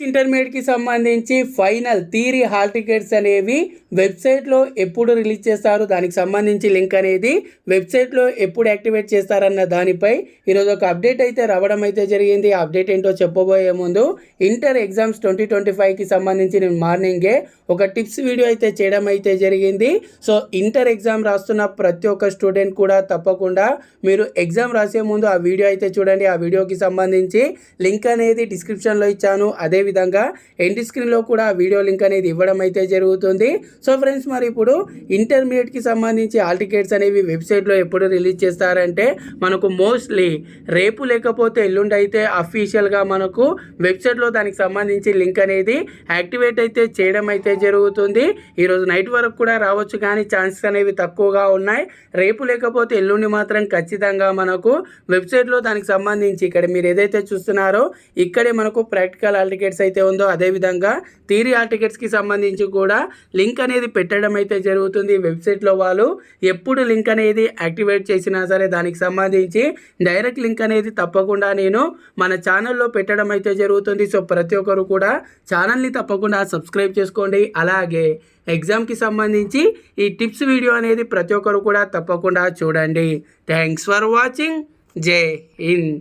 ఇంటర్మీడియట్కి సంబంధించి final theory hall tickets అనేవి వెబ్సైట్లో ఎప్పుడు రిలీజ్ చేస్తారు, దానికి సంబంధించి లింక్ అనేది వెబ్సైట్లో ఎప్పుడు యాక్టివేట్ చేస్తారన్న దానిపై ఈరోజు ఒక అప్డేట్ అయితే రావడం అయితే జరిగింది. ఆ అప్డేట్ ఏంటో చెప్పబోయే ముందు ఇంటర్ ఎగ్జామ్స్ 2025కి సంబంధించి నేను మార్నింగే ఒక టిప్స్ వీడియో అయితే చేయడం అయితే జరిగింది. సో ఇంటర్ ఎగ్జామ్ రాస్తున్న ప్రతి ఒక్క స్టూడెంట్ కూడా తప్పకుండా మీరు ఎగ్జామ్ రాసే ముందు ఆ వీడియో అయితే చూడండి. ఆ వీడియోకి సంబంధించి లింక్ అనేది డిస్క్రిప్షన్లో ఇచ్చాను. అదేవిధంగా ఎండ్ స్క్రీన్లో కూడా ఆ వీడియో లింక్ అనేది ఇవ్వడం అయితే జరుగుతుంది. సో ఫ్రెండ్స్, మరి ఇప్పుడు ఇంటర్మీడియట్కి సంబంధించి హాల్ టికెట్స్ అనేవి వెబ్సైట్లో ఎప్పుడు రిలీజ్ చేస్తారంటే మనకు మోస్ట్లీ రేపు లేకపోతే ఎల్లుండి అయితే అఫీషియల్గా మనకు వెబ్సైట్లో దానికి సంబంధించి లింక్ అనేది యాక్టివేట్ అయితే చేయడం అయితే జరుగుతుంది. ఈరోజు నైట్ వరకు కూడా రావచ్చు, కానీ ఛాన్సెస్ అనేవి తక్కువగా ఉన్నాయి. రేపు లేకపోతే ఎల్లుండి మాత్రం ఖచ్చితంగా మనకు వెబ్సైట్లో దానికి సంబంధించి ఇక్కడ మీరు ఏదైతే చూస్తున్నారో ఇక్కడే మనకు ప్రాక్టికల్ హాల్ టికెట్స్ అయితే ఉందో అదేవిధంగా థియరీ హాల్ టికెట్స్కి సంబంధించి కూడా లింక్ అనేది పెట్టడం అయితే జరుగుతుంది. వెబ్సైట్లో వాళ్ళు ఎప్పుడు లింక్ అనేది యాక్టివేట్ చేసినా సరే దానికి సంబంధించి డైరెక్ట్ లింక్ అనేది తప్పకుండా నేను మన ఛానల్లో పెట్టడం అయితే జరుగుతుంది. సో ప్రతి ఒక్కరు కూడా ఛానల్ని తప్పకుండా సబ్స్క్రైబ్ చేసుకోండి. అలాగే ఎగ్జామ్కి సంబంధించి ఈ టిప్స్ వీడియో అనేది ప్రతి ఒక్కరు కూడా తప్పకుండా చూడండి. Thanks for watching. జై హింద్.